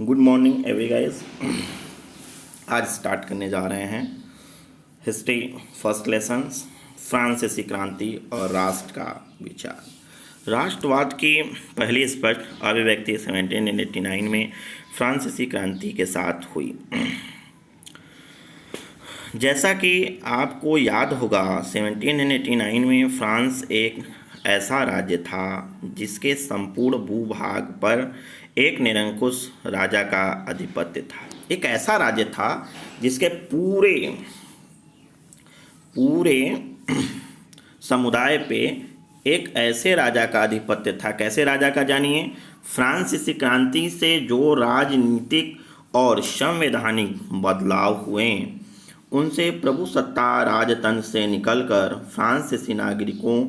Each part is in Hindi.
Good morning every guys. आज स्टार्ट करने जा रहे हैं हिस्ट्री फर्स्ट लेसन्स, फ्रांसीसी क्रांति और राष्ट्र का विचार। राष्ट्रवाद की पहली स्पष्ट अभिव्यक्ति 1789 में फ्रांसीसी क्रांति के साथ हुई। जैसा कि आपको याद होगा, 1789 में फ्रांस एक ऐसा राज्य था जिसके संपूर्ण भूभाग पर एक निरंकुश राजा का आधिपत्य था। एक ऐसा राज्य था जिसके पूरे पूरे समुदाय पे एक ऐसे राजा का आधिपत्य था। कैसे राजा का जानिए। फ्रांसीसी क्रांति से जो राजनीतिक और संवैधानिक बदलाव हुए, उनसे प्रभुसत्ता राजतंत्र से निकलकर फ्रांसीसी नागरिकों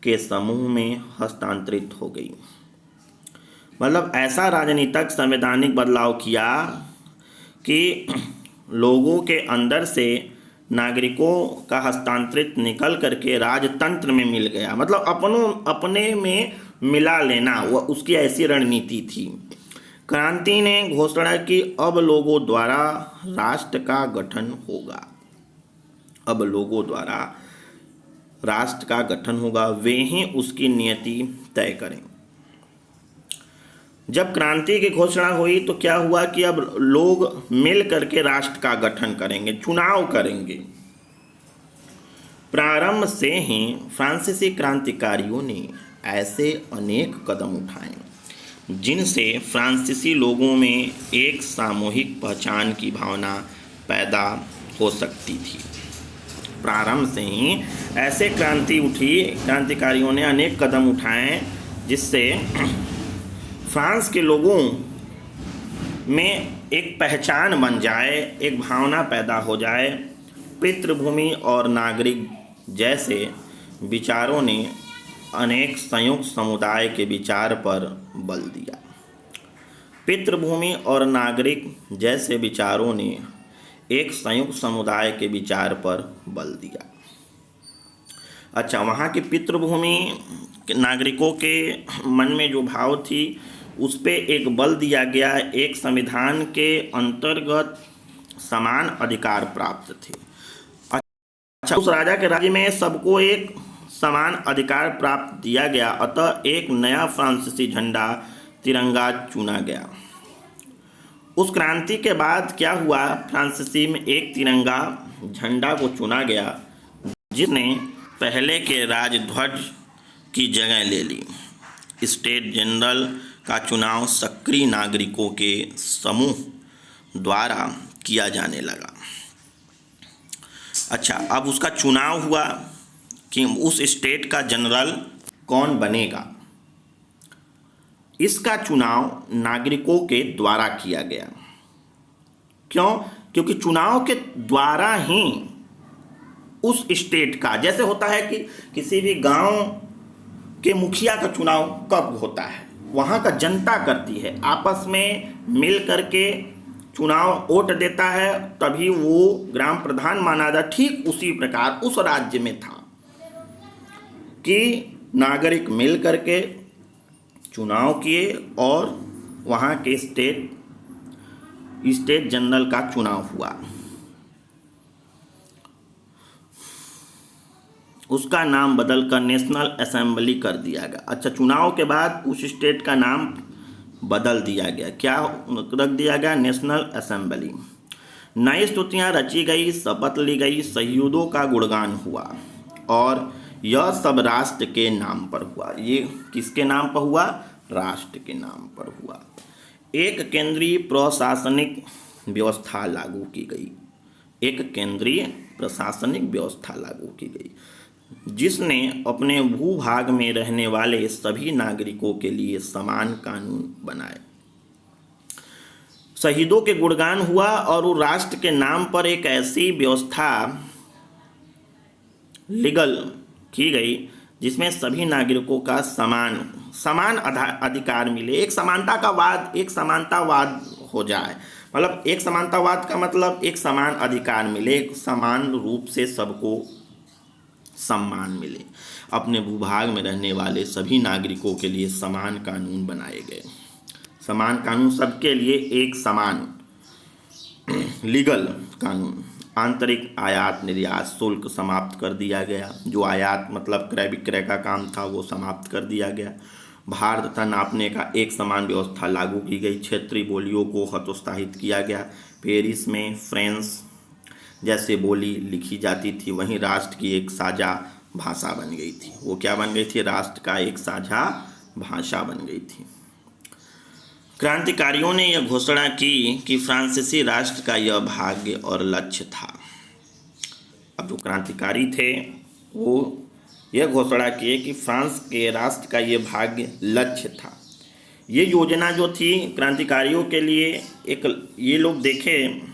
के समूह में हस्तांतरित हो गई। मतलब ऐसा राजनीतिक संवैधानिक बदलाव किया कि लोगों के अंदर से नागरिकों का हस्तांतरित निकल करके राजतंत्र में मिल गया। मतलब अपने में मिला लेना, वह उसकी ऐसी रणनीति थी। क्रांति ने घोषणा की, अब लोगों द्वारा राष्ट्र का गठन होगा। अब लोगों द्वारा राष्ट्र का गठन होगा, वे ही उसकी नियति तय करें। जब क्रांति की घोषणा हुई तो क्या हुआ कि अब लोग मिल करके राष्ट्र का गठन करेंगे, चुनाव करेंगे। प्रारंभ से ही फ्रांसीसी क्रांतिकारियों ने ऐसे अनेक कदम उठाए जिनसे फ्रांसीसी लोगों में एक सामूहिक पहचान की भावना पैदा हो सकती थी। प्रारंभ से ही ऐसे क्रांतिकारियों ने अनेक कदम उठाए जिससे फ्रांस के लोगों में एक पहचान बन जाए, एक भावना पैदा हो जाए। पितृभूमि और नागरिक जैसे विचारों ने अनेक संयुक्त समुदाय के विचार पर बल दिया। पितृभूमि और नागरिक जैसे विचारों ने एक संयुक्त समुदाय के विचार पर बल दिया। अच्छा, वहाँ की पितृभूमि नागरिकों के मन में जो भाव थी उस पे एक बल दिया गया। एक संविधान के अंतर्गत समान अधिकार प्राप्त थे। अच्छा, उस राजा के राज्य में सबको एक समान अधिकार प्राप्त दिया गया। अतः एक नया फ्रांसीसी झंडा तिरंगा चुना गया। उस क्रांति के बाद क्या हुआ, फ्रांसीसी में एक तिरंगा झंडा को चुना गया जिसने पहले के राजध्वज की जगह ले ली। स्टेट जनरल का चुनाव सक्रिय नागरिकों के समूह द्वारा किया जाने लगा। अच्छा, अब उसका चुनाव हुआ कि उस स्टेट का जनरल कौन बनेगा। इसका चुनाव नागरिकों के द्वारा किया गया। क्यों? क्योंकि चुनाव के द्वारा ही उस स्टेट का, जैसे होता है कि किसी भी गांव के मुखिया का चुनाव कब होता है, वहाँ का जनता करती है, आपस में मिल करके चुनाव वोट देता है, तभी वो ग्राम प्रधान माना जाता। ठीक उसी प्रकार उस राज्य में था कि नागरिक मिल करके चुनाव किए और वहाँ के स्टेट जनरल का चुनाव हुआ। उसका नाम बदलकर नेशनल असेंबली कर दिया गया। अच्छा, चुनाव के बाद उस स्टेट का नाम बदल दिया गया। क्या रख दिया गया? National assembly. नई स्तुतियाँ रची गई, शपथ ली गई, शहीदों का गुणगान हुआ और यह सब राष्ट्र के नाम पर हुआ। ये किसके नाम पर हुआ? राष्ट्र के नाम पर हुआ। एक केंद्रीय प्रशासनिक व्यवस्था लागू की गई। एक केंद्रीय प्रशासनिक व्यवस्था लागू की गई जिसने अपने भूभाग में रहने वाले सभी नागरिकों के लिए समान कानून बनाए। शहीदों के गुणगान हुआ और वो राष्ट्र के नाम पर एक ऐसी व्यवस्था लीगल की गई जिसमें सभी नागरिकों का समान अधिकार मिले। एक समानतावाद हो जाए। मतलब एक समानतावाद का मतलब एक समान अधिकार मिले, एक समान रूप से सबको सम्मान मिले। अपने भूभाग में रहने वाले सभी नागरिकों के लिए समान कानून बनाए गए। समान कानून, सबके लिए एक समान लीगल कानून। आंतरिक आयात निर्यात शुल्क समाप्त कर दिया गया, जो आयात मतलब क्रय विक्रय का काम था वो समाप्त कर दिया गया। भार तथा नापने का एक समान व्यवस्था लागू की गई। क्षेत्रीय बोलियों को हतोत्साहित किया गया। पेरिस में फ्रेंच जैसे बोली लिखी जाती थी, वहीं राष्ट्र की एक साझा भाषा बन गई थी। वो क्या बन गई थी? राष्ट्र का एक साझा भाषा बन गई थी। क्रांतिकारियों ने यह घोषणा की कि फ्रांसीसी राष्ट्र का यह भाग्य और लक्ष्य था। अब जो क्रांतिकारी थे वो यह घोषणा किए कि फ्रांस के राष्ट्र का ये भाग्य लक्ष्य था। ये योजना जो थी क्रांतिकारियों के लिए एक, ये लोग देखें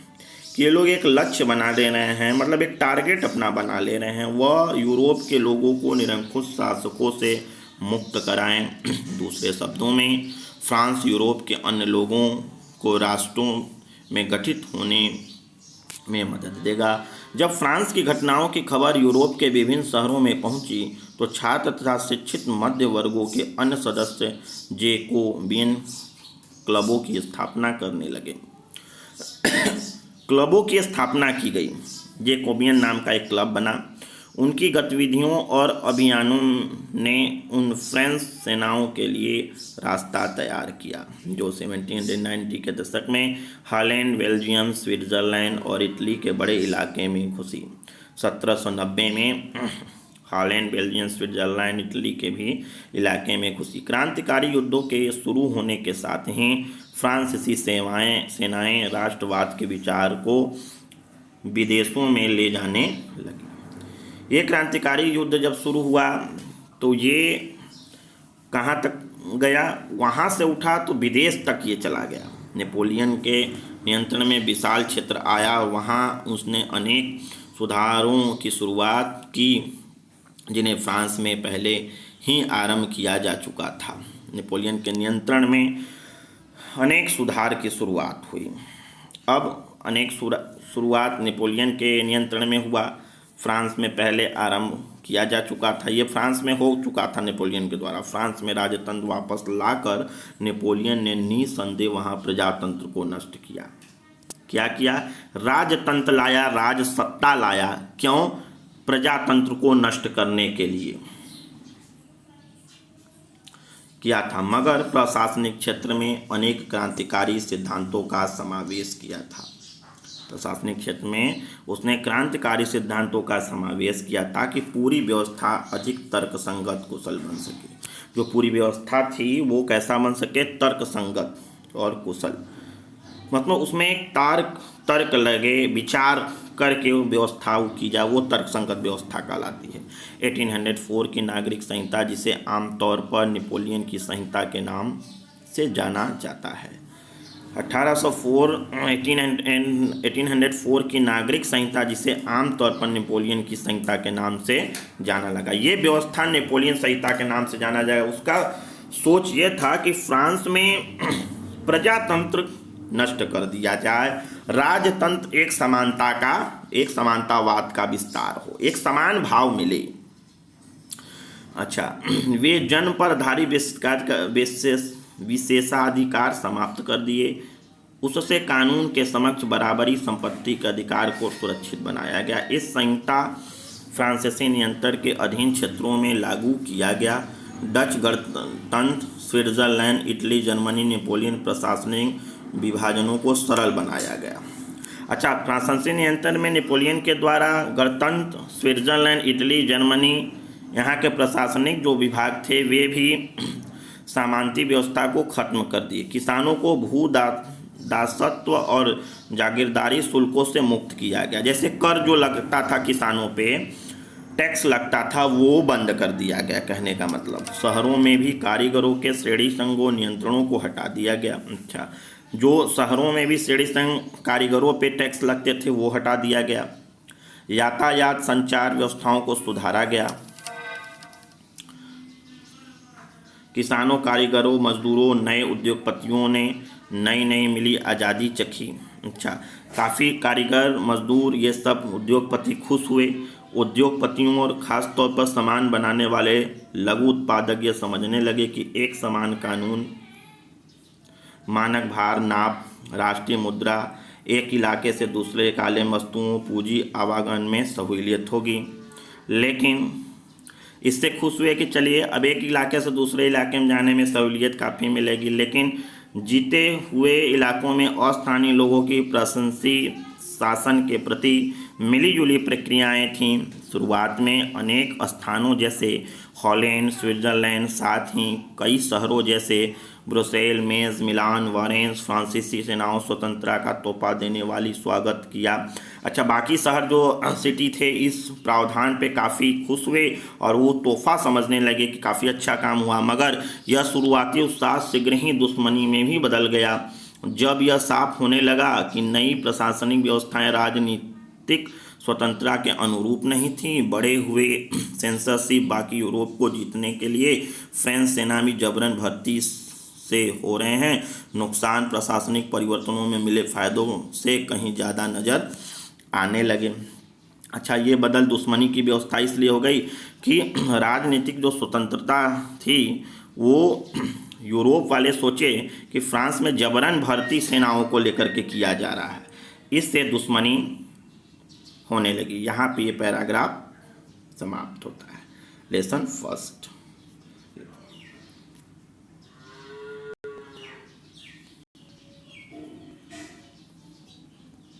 कि ये लोग एक लक्ष्य बना ले रहे हैं, मतलब एक टारगेट अपना बना ले रहे हैं। वह यूरोप के लोगों को निरंकुश शासकों से मुक्त कराएं। दूसरे शब्दों में फ्रांस यूरोप के अन्य लोगों को राष्ट्रों में गठित होने में मदद देगा। जब फ्रांस की घटनाओं की खबर यूरोप के विभिन्न शहरों में पहुंची तो छात्र तथा शिक्षित मध्य वर्गों के अन्य सदस्य जेकोबियन क्लबों की स्थापना करने लगे। क्लबों की स्थापना की गई। जेकोबियन नाम का एक क्लब बना। उनकी गतिविधियों और अभियानों ने उन फ्रेंच सेनाओं के लिए रास्ता तैयार किया जो 1790 के दशक में हॉलैंड, बेल्जियम, स्विट्जरलैंड और इटली के बड़े इलाके में घुसी। 1790 में हॉलैंड, बेल्जियम, स्विट्जरलैंड, इटली के भी इलाके में घुसी। क्रांतिकारी युद्धों के शुरू होने के साथ ही फ्रांसीसी सेनाएं राष्ट्रवाद के विचार को विदेशों में ले जाने लगी। ये क्रांतिकारी युद्ध जब शुरू हुआ तो ये कहाँ तक गया? वहाँ से उठा तो विदेश तक ये चला गया। नेपोलियन के नियंत्रण में विशाल क्षेत्र आया और वहाँ उसने अनेक सुधारों की शुरुआत की जिन्हें फ्रांस में पहले ही आरंभ किया जा चुका था। नेपोलियन के नियंत्रण में अनेक सुधार की शुरुआत हुई। अब अनेक शुरुआत नेपोलियन के नियंत्रण में हुआ। फ्रांस में पहले आरंभ किया जा चुका था, ये फ्रांस में हो चुका था नेपोलियन के द्वारा। फ्रांस में राजतंत्र वापस लाकर नेपोलियन ने निसंदेह वहाँ प्रजातंत्र को नष्ट किया। क्या किया? राजतंत्र लाया, राजसत्ता लाया। क्यों? प्रजातंत्र को नष्ट करने के लिए किया था। मगर प्रशासनिक क्षेत्र में अनेक क्रांतिकारी सिद्धांतों का समावेश किया था। प्रशासनिक क्षेत्र में उसने क्रांतिकारी सिद्धांतों का समावेश किया ताकि पूरी व्यवस्था अधिक तर्कसंगत कुशल बन सके। जो पूरी व्यवस्था थी वो कैसा बन सके? तर्कसंगत और कुशल, मतलब उसमें तर्क लगे, विचार करके व्यवस्था की जाए, वो तर्कसंगत व्यवस्था कहलाती है। 1804 की नागरिक संहिता, जिसे आमतौर पर नेपोलियन की संहिता के नाम से जाना जाता है। 1804 की नागरिक संहिता, जिसे आमतौर पर नेपोलियन की संहिता के नाम से जाना लगा। ये व्यवस्था नेपोलियन संहिता के नाम से जाना जाएगा। उसका सोच ये था कि फ्रांस में प्रजातंत्र नष्ट कर दिया जाए, राजतंत्र एक समानतावाद का विस्तार हो, एक समान भाव मिले। अच्छा, वे जन पर आधारित विशेषाधिकार समाप्त कर दिए। उससे कानून के समक्ष बराबरी संपत्ति के अधिकार को सुरक्षित बनाया गया। इस संहिता फ्रांसीसी नियंत्रण के अधीन क्षेत्रों में लागू किया गया। डच गणतंत्र, स्विट्जरलैंड, इटली, जर्मनी, नेपोलियन प्रशासनिक विभाजनों को सरल बनाया गया। अच्छा, फ्रांसीसी नियंत्रण में नेपोलियन के द्वारा गणतंत्र, स्विट्जरलैंड, इटली, जर्मनी, यहाँ के प्रशासनिक जो विभाग थे वे भी सामंती व्यवस्था को खत्म कर दिए। किसानों को दासत्व और जागीरदारी शुल्कों से मुक्त किया गया। जैसे कर जो लगता था किसानों पे, टैक्स लगता था, वो बंद कर दिया गया। कहने का मतलब शहरों में भी कारीगरों के श्रेणी संघों नियंत्रणों को हटा दिया गया। अच्छा, जो शहरों में भी श्रेणी संघ कारीगरों पे टैक्स लगते थे वो हटा दिया गया। यातायात संचार व्यवस्थाओं को सुधारा गया। किसानों, कारीगरों, मजदूरों, नए उद्योगपतियों ने नई मिली आज़ादी चखी। अच्छा, काफ़ी कारीगर, मजदूर, ये सब उद्योगपति खुश हुए। उद्योगपतियों और ख़ास तौर पर सामान बनाने वाले लघु उत्पादक ये समझने लगे कि एक समान कानून मानक भार, नाप, राष्ट्रीय मुद्रा, एक इलाके से दूसरे इलाके में वस्तुओं पूंजी आवागमन में सहूलियत होगी। लेकिन इससे खुश हुए कि चलिए अब एक इलाके से दूसरे इलाके में जाने में सहूलियत काफ़ी मिलेगी, लेकिन जीते हुए इलाकों में अस्थानीय लोगों की प्रशंसीय शासन के प्रति मिलीजुली प्रक्रियाएं थीं। शुरुआत में अनेक स्थानों जैसे हॉलैंड, स्विट्जरलैंड, साथ ही कई शहरों जैसे ब्रुसेल, मेज, मिलान, वारेंस फ्रांसीसी सेनाओं स्वतंत्रता का तोहफा देने वाली स्वागत किया। अच्छा, बाकी शहर जो सिटी थे इस प्रावधान पे काफ़ी खुश हुए और वो तोहफा समझने लगे कि काफ़ी अच्छा काम हुआ, मगर यह शुरुआती उत्साह शीघ्र ही दुश्मनी में भी बदल गया जब यह साफ होने लगा कि नई प्रशासनिक व्यवस्थाएं राजनीतिक स्वतंत्रता के अनुरूप नहीं थी। बढ़े हुए सेंसरशिप बाकी यूरोप को जीतने के लिए फ्रेंच सेना में जबरन भर्ती से हो रहे हैं। नुकसान प्रशासनिक परिवर्तनों में मिले फायदों से कहीं ज़्यादा नज़र आने लगे। अच्छा, ये बदल दुश्मनी की व्यवस्था इसलिए हो गई कि राजनीतिक जो स्वतंत्रता थी वो यूरोप वाले सोचे कि फ्रांस में जबरन भर्ती सेनाओं को लेकर के किया जा रहा है, इससे दुश्मनी होने लगी। यहाँ पे ये पैराग्राफ समाप्त होता है। Lesson first.